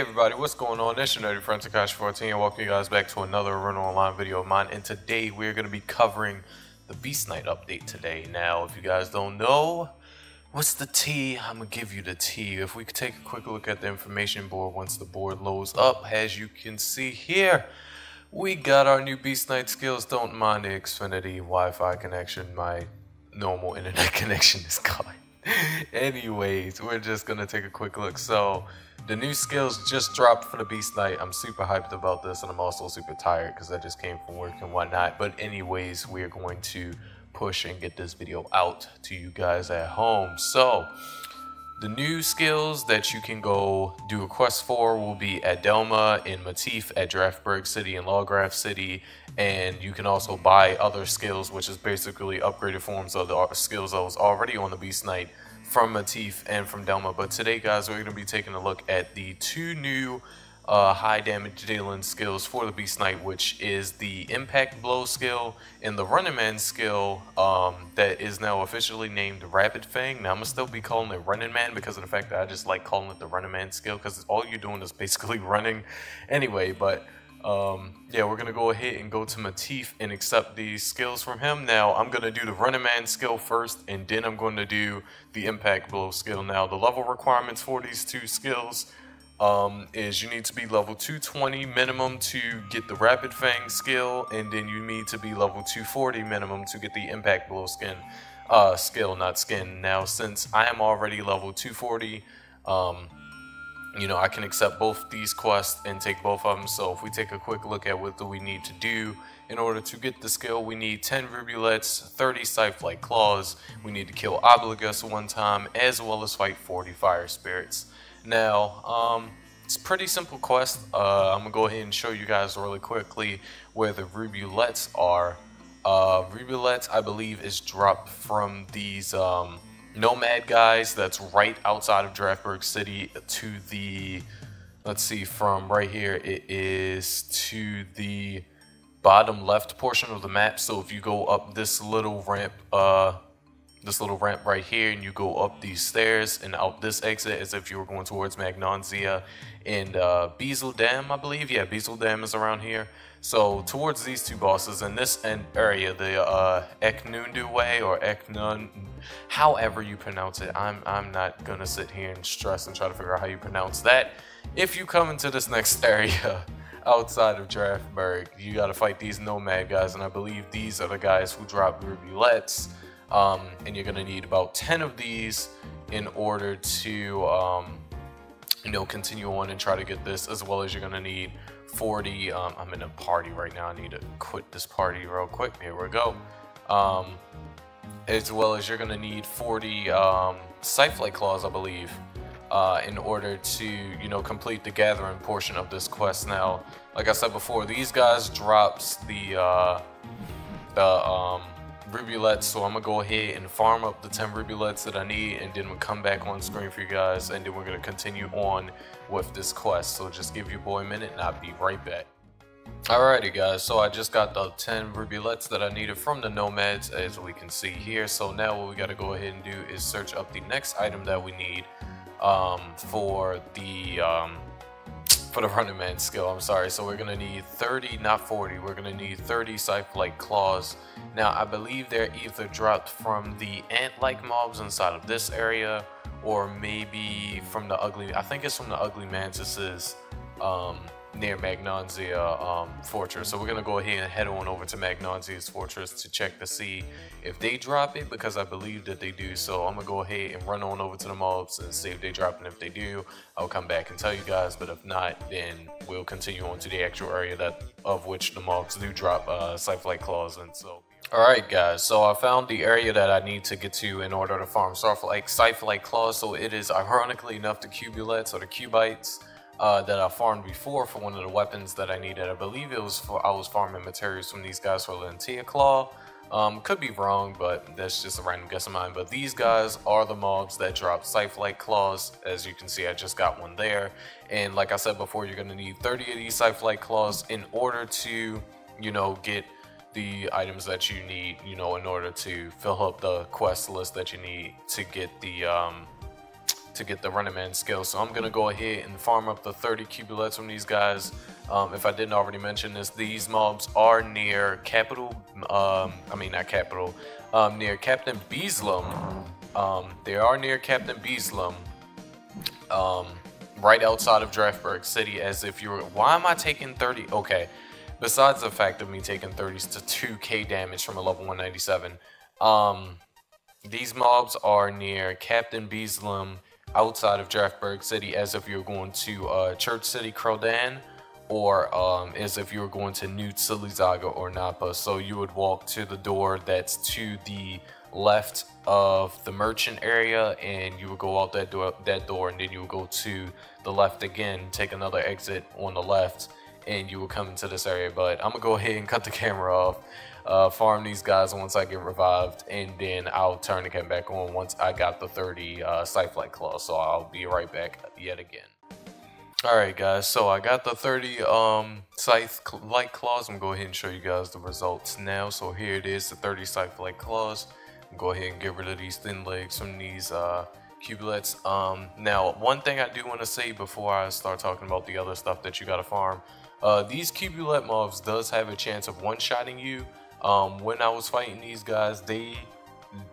Hey everybody, what's going on? It's your nerdy friend Takashi14 and welcome you guys back to another Iruna Online video of mine. And today we're going to be covering the Beast Knight update today. Now, if you guys don't know, what's the tea? I'm going to give you the tea. If we could take a quick look at the information board once the board loads up, as you can see here, we got our new Beast Knight skills. Don't mind the Xfinity Wi-Fi connection. My normal internet connection is gone. Anyways, we're just gonna take a quick look. So the new skills just dropped for the Beast Knight. I'm super hyped about this, and I'm also super tired because I just came from work and whatnot. But anyways, we're going to push and get this video out to you guys at home. So the new skills that you can go do a quest for will be at Delma, in Matif, at Draftberg City, and Lawgraph City, and you can also buy other skills, which is basically upgraded forms of the skills that was already on the Beast Knight from Matif and from Delma. But today, guys, we're going to be taking a look at the two new high damage dealing skills for the Beast Knight, which is the Impact Blow skill and the Running Man skill that is now officially named Rapid Fang. Now I'm gonna still be calling it Running Man because of the fact that I just like calling it the Running Man skill because all you're doing is basically running anyway. But yeah, we're gonna go ahead and go to Matif and accept these skills from him. Now I'm gonna do the Running Man skill first, and then I'm going to do the Impact Blow skill. Now the level requirements for these two skills is you need to be level 220 minimum to get the Rapid Fang skill, and then you need to be level 240 minimum to get the Impact Blow skill, not skin. Now, since I am already level 240, you know, I can accept both these quests and take both of them. So if we take a quick look at what do we need to do in order to get the skill, we need 10 Rubulets, 30 Scythe-like Claws, we need to kill Obligus one time, as well as fight 40 Fire Spirits. Now, it's a pretty simple quest. I'm gonna go ahead and show you guys really quickly where the Rubulets are. Rubulets, I believe, is dropped from these Nomad guys that's right outside of Draftberg City to the, let's see, from right here, it is to the bottom left portion of the map. So if you go up this little ramp right here, and you go up these stairs and out this exit as if you were going towards Magnonzia and Bezel Dam, I believe. Yeah, Bezel Dam is around here. So towards these two bosses in this area, the Eknundu way, or Eknun, however you pronounce it. I'm not gonna sit here and stress and try to figure out how you pronounce that. If you come into this next area outside of Draftberg, you gotta fight these Nomad guys, and I believe these are the guys who drop Rubulets. And you're gonna need about 10 of these in order to you know, continue on and try to get this, as well as you're gonna need 40 I'm in a party right now, I need to quit this party real quick. Here we go. As well as you're gonna need 40 Scythe-like Claws, I believe, in order to, you know, complete the gathering portion of this quest. Now, like I said before, these guys drops the Rubulets, so I'm gonna go ahead and farm up the 10 Rubulets that I need, and then we'll come back on screen for you guys, and then we're gonna continue on with this quest. So just give your boy a minute and I'll be right back. Alrighty guys, so I just got the 10 Rubulets that I needed from the Nomads, as we can see here. So now what we gotta go ahead and do is search up the next item that we need for the Running Man skill. I'm sorry. So we're gonna need 30, not 40. We're gonna need 30 Scythe-like Claws. Now I believe they're either dropped from the ant-like mobs inside of this area, or maybe from the ugly. I think it's from the ugly mantises near Magnonzia Fortress. So we're gonna go ahead and head on over to Magnonzia's Fortress to check to see if they drop it, because I believe that they do. So I'm gonna go ahead and run on over to the mobs and see if they drop it. And if they do, I'll come back and tell you guys. But if not, then we'll continue on to the actual area of which the mobs do drop Scythe-like Claws. And so, alright guys, so I found the area that I need to get to in order to farm Scythe-like Claws. So it is, ironically enough, the Cubulets, or the Cubites, that I farmed before for one of the weapons that I needed. I believe it was for, I was farming materials from these guys for Lentia Claw. Could be wrong, but that's just a random guess of mine. But these guys are the mobs that drop Scythe-like Claws. As you can see, I just got one there. And like I said before, you're gonna need 30 of these Scythe-like Claws in order to, you know, get the items that you need, you know, in order to fill up the quest list that you need to get the to get the running man skill. So I'm gonna go ahead and farm up the 30 cubulets from these guys. If I didn't already mention this, these mobs are near near Captain Beaslum. They are near Captain Beaslum, right outside of Draftburg City. As if you were, why am I taking 30? Okay, besides the fact of me taking 30s to 2k damage from a level 197, these mobs are near Captain Beaslum outside of Draftburg City, as if you're going to Church City Crodan, or as if you were going to New Silizaga or Napa. So you would walk to the door that's to the left of the merchant area, and you would go out that door, and then you would go to the left again, take another exit on the left, and you will come into this area. But I'm gonna go ahead and cut the camera off, farm these guys once I get revived, and then I'll turn the camera back on once I got the 30 Scythe-like claws. So I'll be right back yet again. Alright guys, so I got the 30 Scythe-like claws. I'm gonna go ahead and show you guys the results now. So here it is, the 30 Scythe-like claws. Go ahead and get rid of these thin legs from these cubulets. Now, one thing I do want to say before I start talking about the other stuff that you gotta farm, these cubulet mobs does have a chance of one-shotting you. When I was fighting these guys, they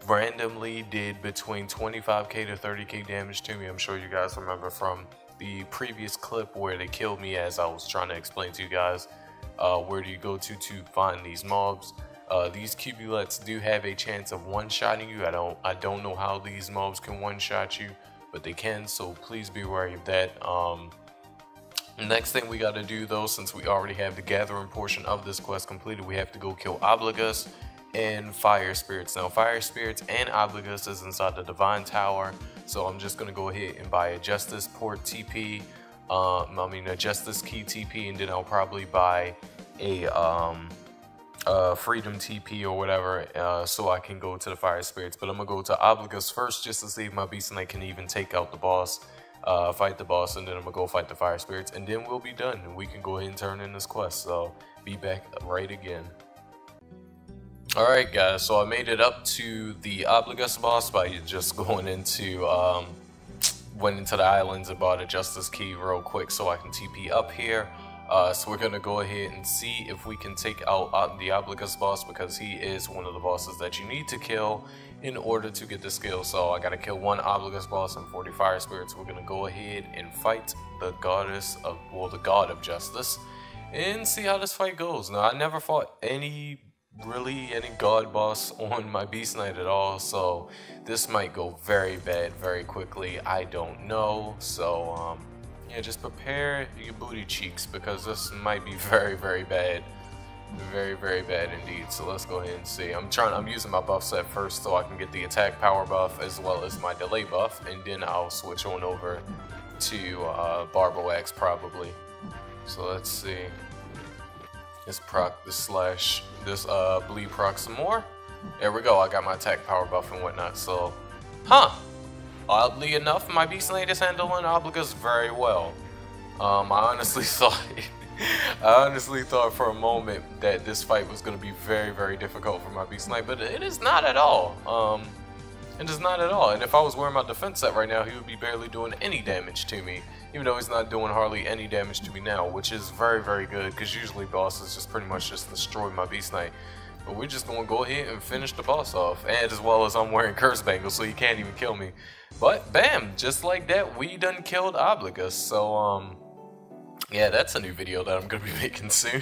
randomly did between 25k to 30k damage to me. I'm sure you guys remember from the previous clip where they killed me, as I was trying to explain to you guys where do you go to find these mobs. These cubulets do have a chance of one-shotting you. I don't know how these mobs can one-shot you, but they can, so please be wary of that. Next thing we got to do though, since we already have the gathering portion of this quest completed, we have to go kill Obligus and Fire Spirits. Now, Fire Spirits and Obligus is inside the Divine Tower, so I'm just going to go ahead and buy a Justice Port TP, a Justice Key TP, and then I'll probably buy a Freedom TP or whatever, so I can go to the Fire Spirits. But I'm going to go to Obligus first just to see if my Beast Knight can even take out the boss, fight the boss, and then I'm going to go fight the Fire Spirits, and then we'll be done, and we can go ahead and turn in this quest. So be back right again. Alright guys, so I made it up to the Obligus boss by just going into, went into the islands and bought a Justice Key real quick so I can TP up here. So we're going to go ahead and see if we can take out the Obligus boss, because he is one of the bosses that you need to kill in order to get the skill. So I got to kill one Obligus boss and 40 Fire Spirits. We're going to go ahead and fight the goddess of, well, the god of justice, and see how this fight goes. Now, I never fought any god boss on my Beast Knight at all, so this might go very bad very quickly. I don't know. So yeah, just prepare your booty cheeks, because this might be very bad, very bad indeed. So let's go ahead and see. I'm using my buff set first so I can get the attack power buff as well as my delay buff, and then I'll switch on over to Barboax probably. So let's see. Let's proc this slash, this bleed proc some more. There we go, I got my attack power buff and whatnot. So, oddly enough, my Beast Knight is handling Obligus very well. I honestly thought for a moment that this fight was going to be very difficult for my Beast Knight, but it is not at all. It is not at all. And if I was wearing my defense set right now, he would be barely doing any damage to me, even though he's not doing hardly any damage to me now, which is very good, because usually bosses just pretty much just destroy my Beast Knight. But we're just going to go ahead and finish the boss off, and as well as I'm wearing Curse Bangles, so he can't even kill me. But bam, just like that, we done killed Obligus. So yeah, that's a new video that I'm going to be making soon.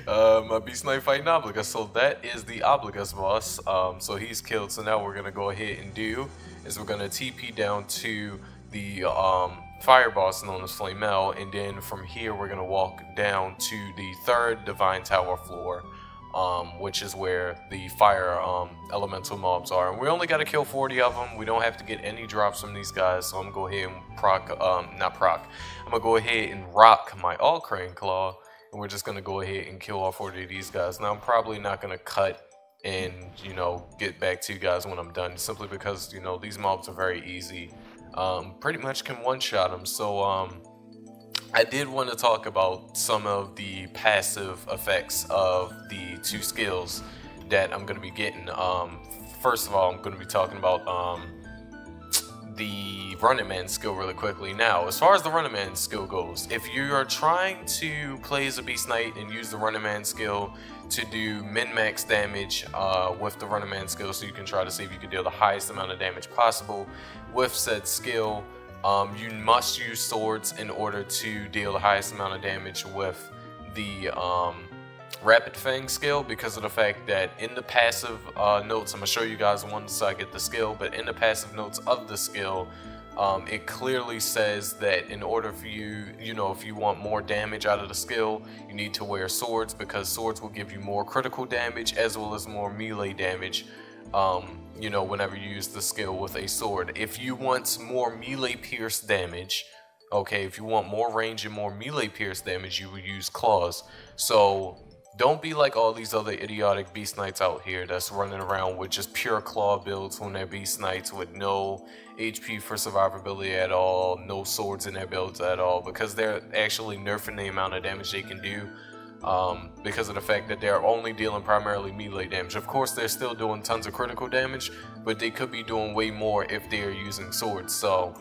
My Beast Knight fighting Obligus. So that is the Obligus boss. So he's killed. So now we're going to go ahead and we're going to TP down to the fire boss known as Flamel, and then from here we're going to walk down to the third Divine Tower floor, which is where the fire elemental mobs are. And we only got to kill 40 of them. We don't have to get any drops from these guys, so I'm going to go ahead and I'm going to go ahead and rock my All Crane Claw, and we're just going to go ahead and kill all 40 of these guys. Now, I'm probably not going to cut and, you know, get back to you guys when I'm done, simply because, you know, these mobs are very easy. Pretty much can one-shot them. So, I did want to talk about some of the passive effects of the two skills that I'm going to be getting. First of all, I'm going to be talking about the running man skill really quickly. Now, as far as the running man skill goes, if you are trying to play as a Beast Knight and use the running man skill to do min-max damage with the running man skill, so you can try to see if you can deal the highest amount of damage possible with said skill, you must use swords in order to deal the highest amount of damage with the Rapid Fang skill, because of the fact that in the passive notes, I'm going to show you guys once I get the skill, but in the passive notes of the skill, it clearly says that in order for you, if you want more damage out of the skill, you need to wear swords, because swords will give you more critical damage as well as more melee damage, whenever you use the skill with a sword. If you want more melee pierce damage, okay, if you want more range and more melee pierce damage, you will use claws. So don't be like all these other idiotic Beast Knights out here that's running around with just pure claw builds when they're Beast Knights with no HP for survivability at all, no swords in their builds at all, because they're actually nerfing the amount of damage they can do because of the fact that they're only dealing primarily melee damage. Of course, they're still doing tons of critical damage, but they could be doing way more if they're using swords. So,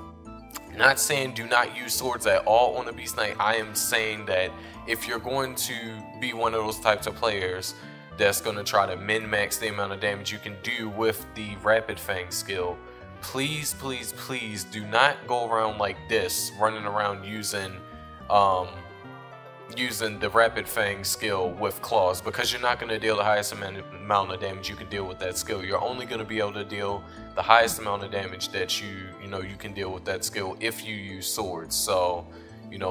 not saying do not use swords at all on the Beast Knight. I am saying that if you're going to be one of those types of players that's going to try to min-max the amount of damage you can do with the Rapid Fang skill, please, please, please do not go around like this, running around using the Rapid Fang skill with claws, because you're not going to deal the highest amount of damage you can deal with that skill. You're only going to be able to deal the highest amount of damage that you can deal with that skill if you use swords. So,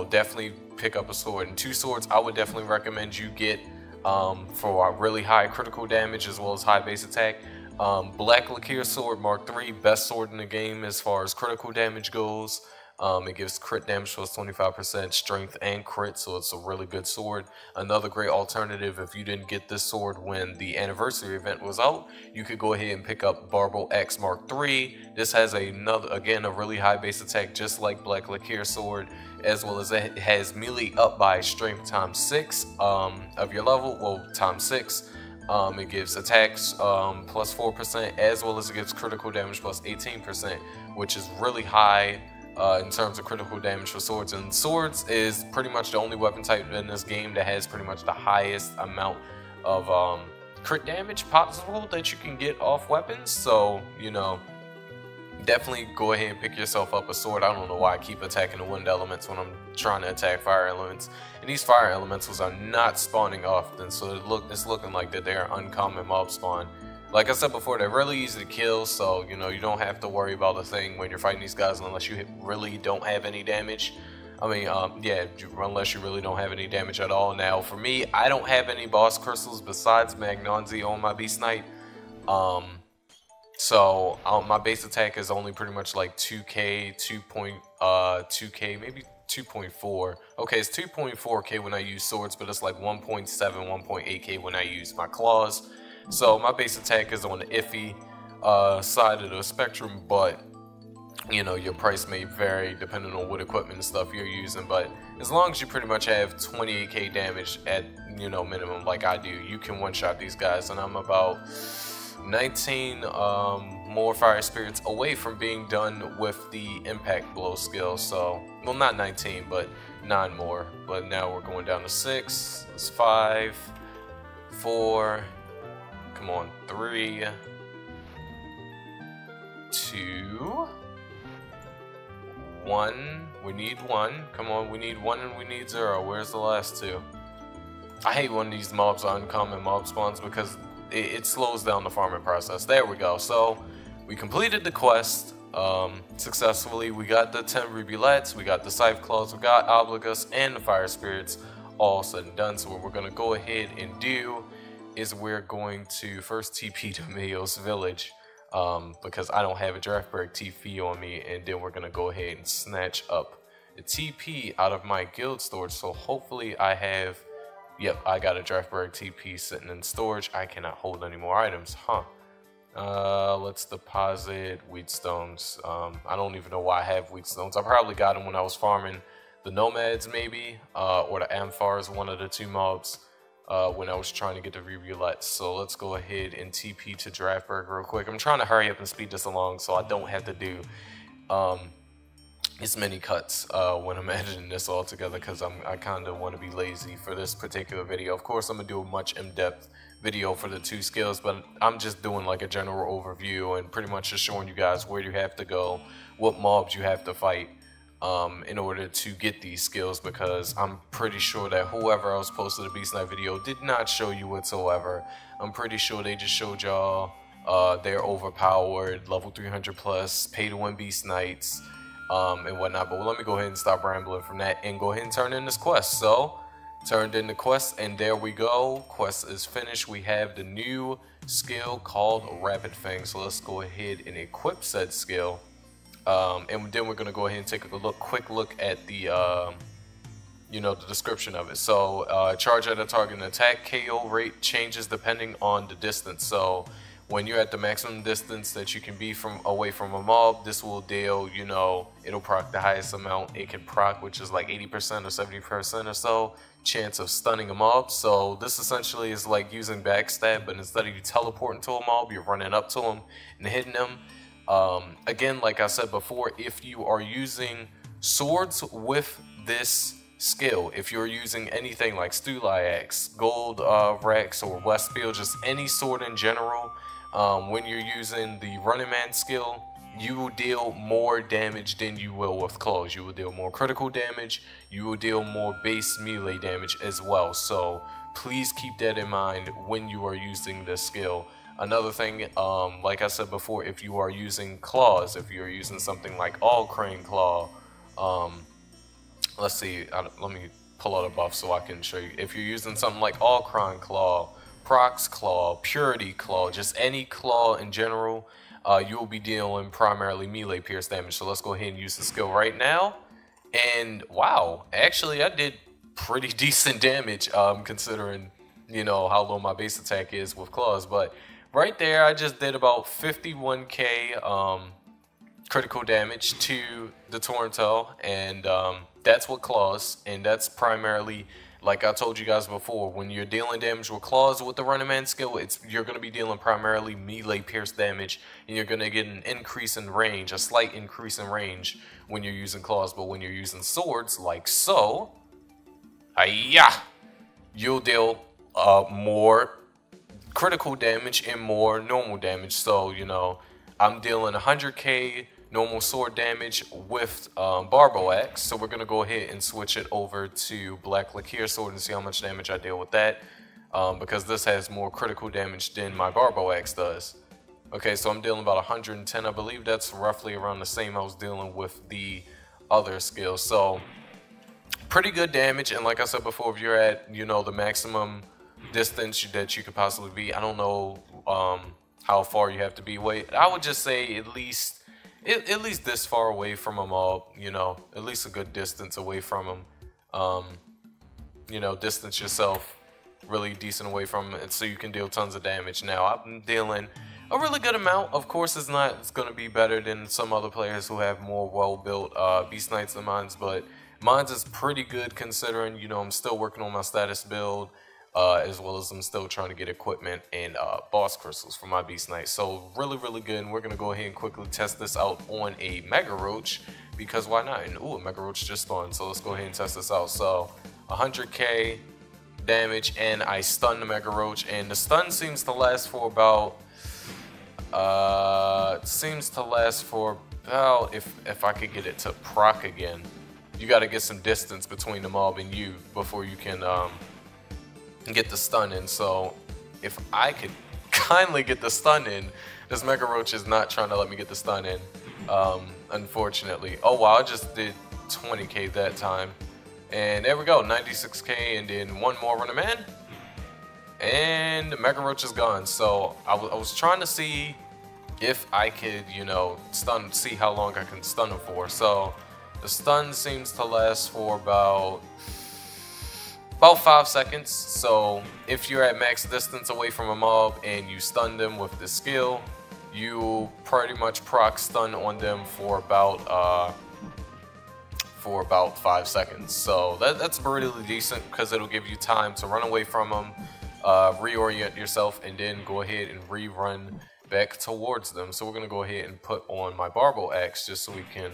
definitely pick up a sword. And 2 swords I would definitely recommend you get for really high critical damage as well as high base attack. Black Lacquer Sword Mark III, best sword in the game as far as critical damage goes. It gives crit damage plus 25%, strength and crit, so it's a really good sword. Another great alternative, if you didn't get this sword when the anniversary event was out, you could go ahead and pick up Barbel X Mark III. This has a really high base attack, just like Black Lacquer Sword, as well as it has melee up by strength times 6 of your level, well, times 6. It gives attacks plus 4%, as well as it gives critical damage plus 18%, which is really high in terms of critical damage for swords. And swords is pretty much the only weapon type in this game that has pretty much the highest amount of crit damage possible that you can get off weapons. So, definitely go ahead and pick yourself up a sword. I don't know why I keep attacking the wind elements when I'm trying to attack fire elements. And these fire elementals are not spawning often, so it's looking like that they're uncommon mob spawn. Like I said before, they're really easy to kill, so you don't have to worry about a thing when you're fighting these guys unless you really don't have any damage. I mean, yeah, unless you really don't have any damage at all. Now, for me, I don't have any boss crystals besides Magnanzi on my Beast Knight. So my base attack is only pretty much like 2k, 2.2k, maybe 2.4. Okay, it's 2.4k when I use swords, but it's like 1.7, 1.8k when I use my claws. So my base attack is on the iffy side of the spectrum, but your price may vary depending on what equipment and stuff you're using. But as long as you pretty much have 28k damage at minimum like I do, you can one-shot these guys. And I'm about 19 more fire spirits away from being done with the impact blow skill. So, well, not 19, but 9 more. But now we're going down to 6. It's 5, 4. Come on, 3, 2, 1. We need 1. Come on, we need 1 and we need 0. Where's the last 2? I hate when these mobs are uncommon mob spawns because it slows down the farming process. There we go. So we completed the quest successfully. We got the 10 rubulettes, we got the scythe claws, we got obligus and the fire spirits all said and done. So what we're going to go ahead and do is we're going to first TP to Mayo's village because I don't have a Draftberg TP on me, and then we're going to go ahead and snatch up the TP out of my guild storage. So hopefully I have, yep, I got a Draftberg TP sitting in storage. I cannot hold any more items, let's deposit wheatstones. I don't even know why I have wheatstones. I probably got them when I was farming the nomads maybe, or the amphars, one of the 2 mobs. When I was trying to get the rubulettes. So let's go ahead and TP to Draftberg real quick. I'm trying to hurry up and speed this along so I don't have to do It's mini cuts when I'm editing this all together, because I kind of want to be lazy for this particular video. Of course, I'm gonna do a much in-depth video for the 2 skills, but I'm just doing like a general overview and pretty much just showing you guys where you have to go, what mobs you have to fight in order to get these skills, because I'm pretty sure that whoever else posted a Beast Knight video did not show you whatsoever. I'm pretty sure they just showed y'all they're overpowered, level 300 plus, pay to win Beast Knights, and whatnot. But let me go ahead and stop rambling from that and go ahead and turn in this quest. So turned in the quest, and there we go. Quest is finished. We have the new skill called Rapid Fang. So let's go ahead and equip said skill, and then we're gonna go ahead and take a quick look at the the description of it. So charge at a target and attack. KO rate changes depending on the distance. So when you're at the maximum distance that you can be away from a mob, this will deal, it'll proc the highest amount it can proc, which is like 80% or 70% or so chance of stunning a mob. So this essentially is like using backstab, but instead of you teleporting to a mob, you're running up to them and hitting them. Again, like I said before, if you are using swords with this skill, if you're using anything like Stulai Axe, Gold Rex, or Westfield, just any sword in general, when you're using the Running Man skill, you will deal more damage than you will with claws. You will deal more critical damage, you will deal more base melee damage as well. So please keep that in mind when you are using this skill. Another thing, like I said before, if you are using claws, if you're using something like All Crane Claw, let's see, let me pull out a buff so I can show you. If you're using something like All Crane Claw, Prox Claw, Purity Claw, just any claw in general, you will be dealing primarily melee pierce damage. So let's go ahead and use the skill right now. And wow, actually I did pretty decent damage considering, how low my base attack is with claws. But right there, I just did about 51k critical damage to the Torrentel, and that's with claws, and that's primarily, like I told you guys before, when you're dealing damage with claws with the Running Man skill, you're going to be dealing primarily melee pierce damage, and you're going to get an increase in range, a slight increase in range when you're using claws. But when you're using swords, like so, you'll deal more critical damage and more normal damage. So, I'm dealing 100k normal sword damage with Barbo Axe. So we're going to go ahead and switch it over to Black Lacquer Sword and see how much damage I deal with that, because this has more critical damage than my Barbo Axe does. Okay, so I'm dealing about 110. I believe that's roughly around the same I was dealing with the other skill. So pretty good damage. And like I said before, if you're at, the maximum distance that you could possibly be, I don't know how far you have to be away. I would just say at least this far away from a mob, at least a good distance away from them. Distance yourself really decent away from it so you can deal tons of damage. Now, I'm dealing a really good amount. Of course, it's going to be better than some other players who have more well-built Beast Knights than mine, but mine's is pretty good considering, I'm still working on my status build, as well as I'm still trying to get equipment and boss crystals for my Beast Knight. So really, really good. And we're going to go ahead and quickly test this out on a Mega Roach, because why not? And ooh, a Mega Roach just spawned. So let's go ahead and test this out. So 100k damage, and I stun the Mega Roach, and the stun seems to last for about if I could get it to proc again. You got to get some distance between the mob and you before you can get the stun in. So if I could kindly get the stun in, this Mega Roach is not trying to let me get the stun in, unfortunately. Oh wow, I just did 20k that time, and there we go, 96k, and then one more Running Man, and the Mega Roach is gone. So I was trying to see if I could, see how long I can stun him for. So the stun seems to last for about 5 seconds. So if you're at max distance away from a mob and you stun them with the skill, you pretty much proc stun on them for about 5 seconds. So that's really decent, because it'll give you time to run away from them, reorient yourself, and then go ahead and rerun back towards them. So we're gonna go ahead and put on my barbell axe just so we can,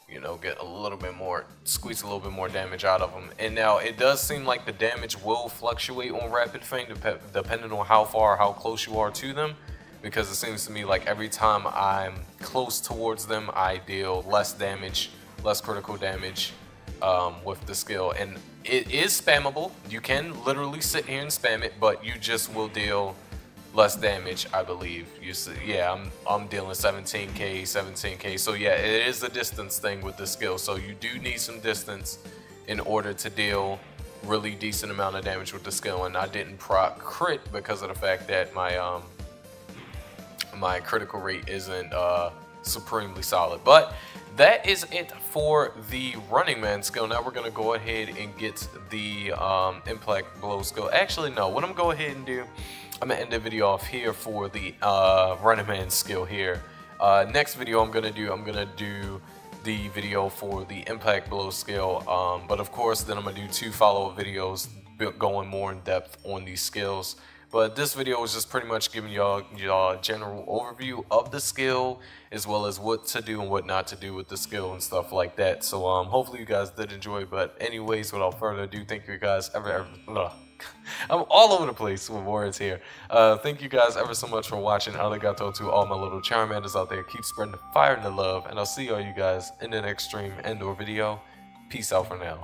you know, get a little bit more, squeeze a little bit more damage out of them. And now it does seem like the damage will fluctuate on Rapid Fang depending on how far, how close you are to them, because it seems to me like every time I'm close towards them, I deal less damage, less critical damage with the skill. And it is spammable. You can literally sit here and spam it, but you just will deal less damage, I believe. You see, yeah, I'm dealing 17k. So yeah, it is a distance thing with the skill. So you do need some distance in order to deal really decent amount of damage with the skill. And I didn't proc crit because of the fact that my my critical rate isn't supremely solid. But that is it for the Running Man skill. Now we're gonna go ahead and get the Impact Blow skill. Actually, no. What I'm gonna go ahead and do, I'm gonna end the video off here for the Running Man skill here. Next video I'm gonna do the video for the Impact Blow skill. But of course, then I'm gonna do 2 follow-up videos going more in depth on these skills. But this video was just pretty much giving y'all a general overview of the skill, as well as what to do and what not to do with the skill and stuff like that. So hopefully you guys did enjoy. But anyways, without further ado, thank you guys I'm all over the place with words here. Thank you guys ever so much for watching. Arigato to all my little Charmanders out there. Keep spreading the fire and the love, and I'll see all you guys in the next stream and/or video. Peace out for now.